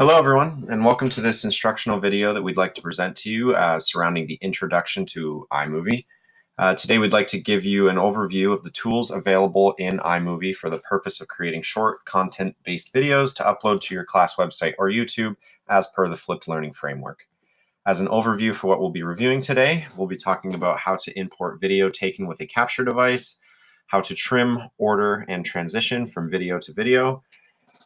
Hello everyone, and welcome to this instructional video that we'd like to present to you surrounding the introduction to iMovie. Today we'd like to give you an overview of the tools available in iMovie for the purpose of creating short content-based videos to upload to your class website or YouTube as per the flipped learning framework. As an overview for what we'll be reviewing today, we'll be talking about how to import video taken with a capture device, how to trim, order, and transition from video to video,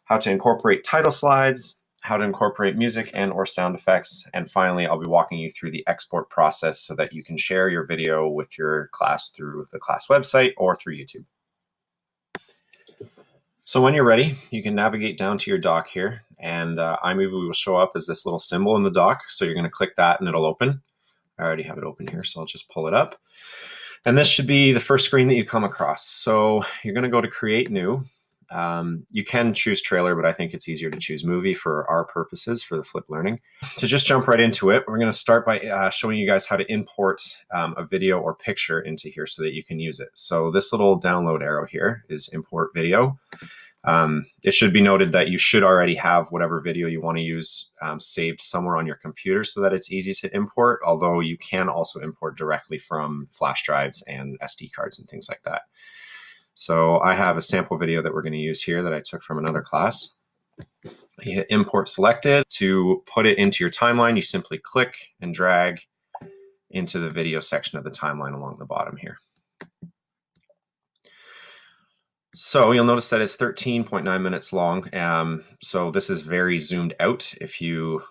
how to incorporate title slides, how to incorporate music and or sound effects, and finally I'll be walking you through the export process so that you can share your video with your class through the class website or through YouTube. So when you're ready, you can navigate down to your dock here, and iMovie will show up as this little symbol in the dock, so you're going to click that and it'll open. I already have it open here, so I'll just pull it up. And this should be the first screen that you come across. So you're going to go to Create New. You can choose trailer, but I think it's easier to choose movie for our purposes for the flipped learning. To just jump right into it, we're going to start by showing you guys how to import a video or picture into here so that you can use it. So this little download arrow here is import video. It should be noted that you should already have whatever video you want to use saved somewhere on your computer so that it's easy to import, although you can also import directly from flash drives and SD cards and things like that. So I have a sample video that we're going to use here that I took from another class. You hit import selected. To put it into your timeline, you simply click and drag into the video section of the timeline along the bottom here. So you'll notice that it's 13.9 minutes long. So this is very zoomed out. If you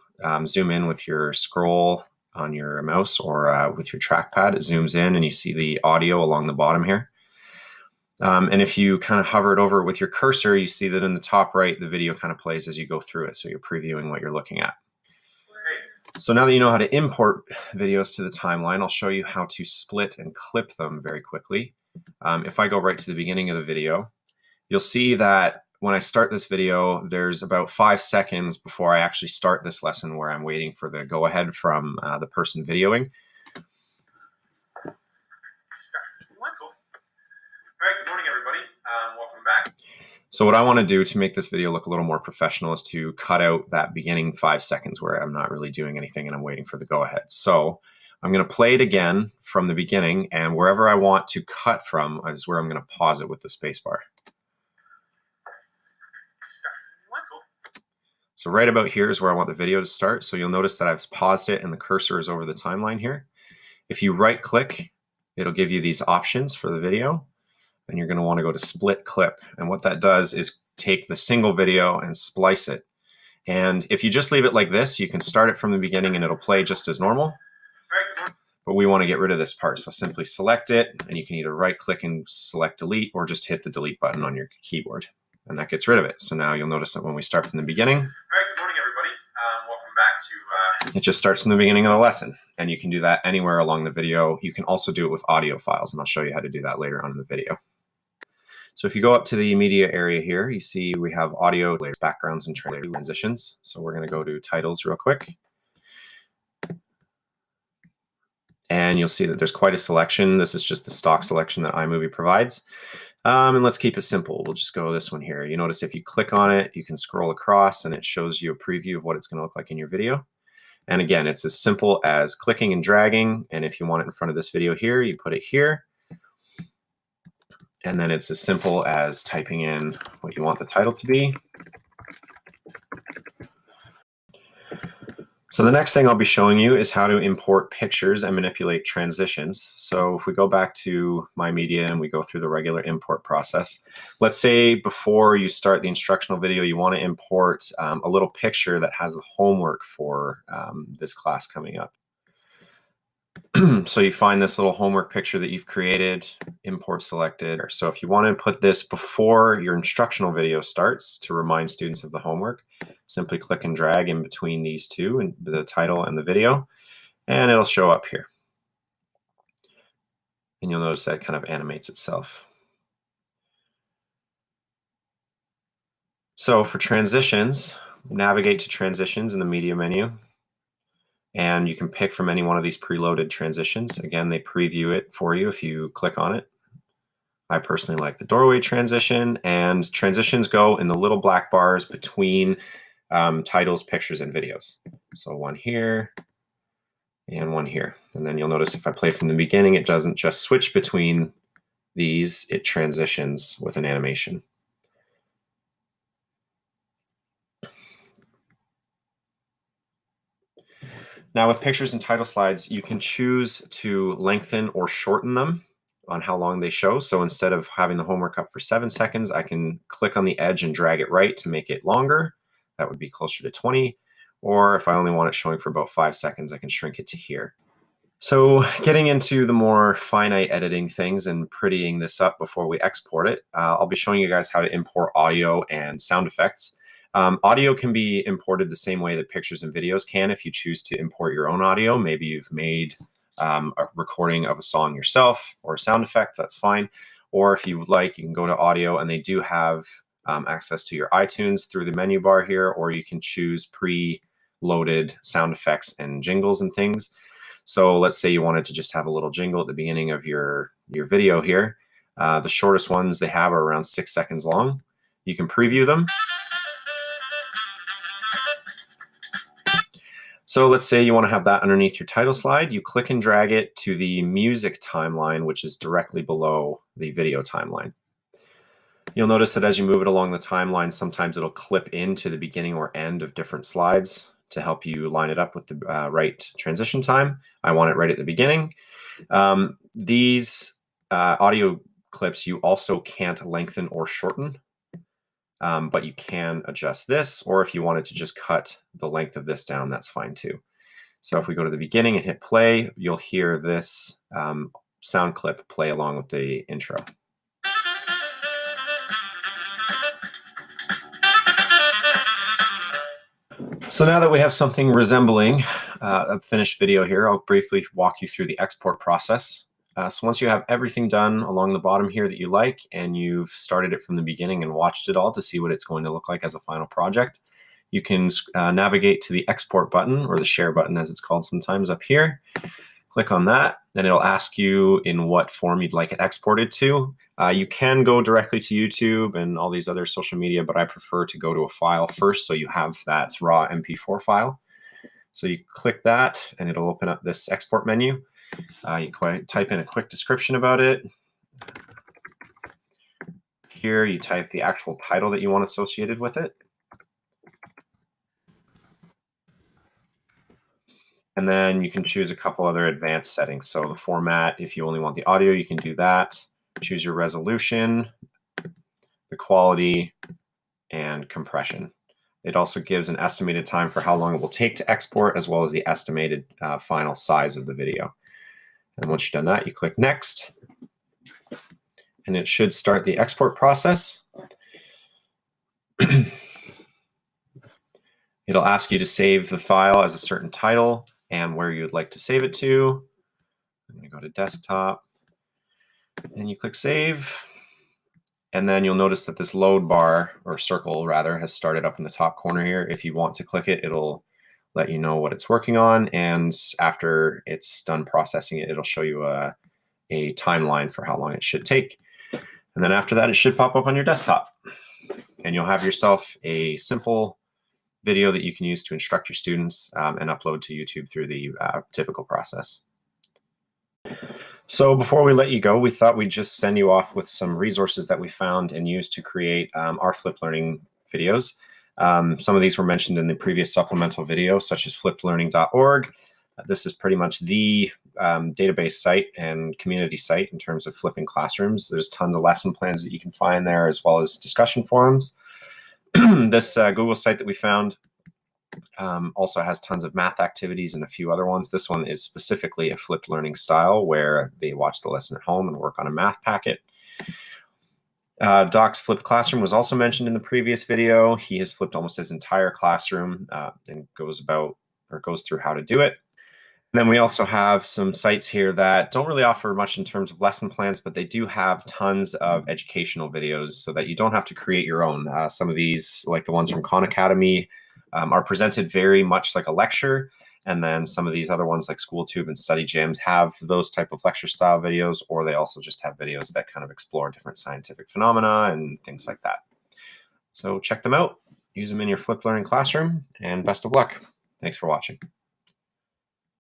zoom in with your scroll on your mouse or with your trackpad, it zooms in and you see the audio along the bottom here. And if you kind of hover it over with your cursor, you see that in the top right, the video kind of plays as you go through it. So you're previewing what you're looking at. So now that you know how to import videos to the timeline, I'll show you how to split and clip them very quickly. If I go right to the beginning of the video, you'll see that when I start this video, there's about 5 seconds before I actually start this lesson where I'm waiting for the go-ahead from the person videoing. All right, good morning, everybody. Welcome back. So what I want to do to make this video look a little more professional is to cut out that beginning 5 seconds where I'm not really doing anything and I'm waiting for the go-ahead. So I'm going to play it again from the beginning, and wherever I want to cut from is where I'm going to pause it with the space bar. So right about here is where I want the video to start. So you'll notice that I've paused it and the cursor is over the timeline here. If you right click, it'll give you these options for the video. And you're going to want to go to split clip. And what that does is take the single video and splice it. And if you just leave it like this, you can start it from the beginning and it'll play just as normal. But we want to get rid of this part. So simply select it, and you can either right click and select delete or just hit the delete button on your keyboard. And that gets rid of it. So now you'll notice that when we start from the beginning, all right, good morning, everybody. Welcome back to... It just starts from the beginning of the lesson. And you can do that anywhere along the video. You can also do it with audio files, and I'll show you how to do that later on in the video. So if you go up to the media area here, you see we have audio, backgrounds, and transitions. So we're going to go to titles real quick. And you'll see that there's quite a selection. This is just the stock selection that iMovie provides. And let's keep it simple. We'll just go this one here. You notice if you click on it, you can scroll across and it shows you a preview of what it's going to look like in your video. And again, it's as simple as clicking and dragging. And if you want it in front of this video here, you put it here. And then it's as simple as typing in what you want the title to be. So the next thing I'll be showing you is how to import pictures and manipulate transitions. So if we go back to My Media and we go through the regular import process, let's say before you start the instructional video, you want to import a little picture that has the homework for this class coming up. So you find this little homework picture that you've created, import selected. So if you want to put this before your instructional video starts to remind students of the homework, simply click and drag in between these two, and the title and the video, and it'll show up here. And you'll notice that it kind of animates itself. So for transitions, navigate to transitions in the media menu. And you can pick from any one of these preloaded transitions. Again, they preview it for you if you click on it. I personally like the doorway transition, and transitions go in the little black bars between titles, pictures, and videos. So one here and one here. And then you'll notice if I play from the beginning, it doesn't just switch between these, it transitions with an animation. Now with pictures and title slides, you can choose to lengthen or shorten them on how long they show. So instead of having the homework up for 7 seconds, I can click on the edge and drag it right to make it longer. That would be closer to 20. Or if I only want it showing for about 5 seconds, I can shrink it to here. So getting into the more finite editing things and prettying this up before we export it, I'll be showing you guys how to import audio and sound effects. Audio can be imported the same way that pictures and videos can if you choose to import your own audio. Maybe you've made a recording of a song yourself or a sound effect, that's fine. Or if you would like, you can go to audio, and they do have access to your iTunes through the menu bar here, or you can choose pre-loaded sound effects and jingles and things. So let's say you wanted to just have a little jingle at the beginning of your video here. The shortest ones they have are around 6 seconds long. You can preview them. So let's say you want to have that underneath your title slide. You click and drag it to the music timeline, which is directly below the video timeline. You'll notice that as you move it along the timeline, sometimes it'll clip into the beginning or end of different slides to help you line it up with the right transition time. I want it right at the beginning. These audio clips you also can't lengthen or shorten, but you can adjust this, or if you wanted to just cut the length of this down, that's fine too. So if we go to the beginning and hit play, you'll hear this sound clip play along with the intro. So now that we have something resembling a finished video here, I'll briefly walk you through the export process. So once you have everything done along the bottom here that you like, and you've started it from the beginning and watched it all to see what it's going to look like as a final project, you can navigate to the export button, or the share button as it's called sometimes, up here. Click on that, and it'll ask you in what form you'd like it exported to. You can go directly to YouTube and all these other social media, but I prefer to go to a file first so you have that raw MP4 file. So you click that, and it'll open up this export menu. You type in a quick description about it. Here you type the actual title that you want associated with it. And then you can choose a couple other advanced settings. So the format, if you only want the audio, you can do that. Choose your resolution, the quality, and compression. It also gives an estimated time for how long it will take to export, as well as the estimated final size of the video. And once you've done that, you click Next, and it should start the export process. It'll ask you to save the file as a certain title and where you'd like to save it to. I'm going to go to Desktop, and you click Save. And then you'll notice that this load bar, or circle rather, has started up in the top corner here. If you want to click it, it'll let you know what it's working on, and after it's done processing it, it'll show you a timeline for how long it should take. And then after that, it should pop up on your desktop, and you'll have yourself a simple video that you can use to instruct your students and upload to YouTube through the typical process. So before we let you go, we thought we'd just send you off with some resources that we found and used to create our flipped learning videos. Some of these were mentioned in the previous supplemental video, such as flippedlearning.org. This is pretty much the database site and community site in terms of flipping classrooms. There's tons of lesson plans that you can find there, as well as discussion forums. This Google site that we found also has tons of math activities and a few other ones. This one is specifically a flipped learning style where they watch the lesson at home and work on a math packet. Doc's flipped classroom was also mentioned in the previous video. He has flipped almost his entire classroom and goes through how to do it. And then we also have some sites here that don't really offer much in terms of lesson plans, but they do have tons of educational videos so that you don't have to create your own. Some of these, like the ones from Khan Academy, are presented very much like a lecture. And then some of these other ones like SchoolTube and StudyJams have those type of lecture style videos, or they also just have videos that kind of explore different scientific phenomena and things like that. So check them out. use them in your flipped learning classroom, and best of luck. Thanks for watching.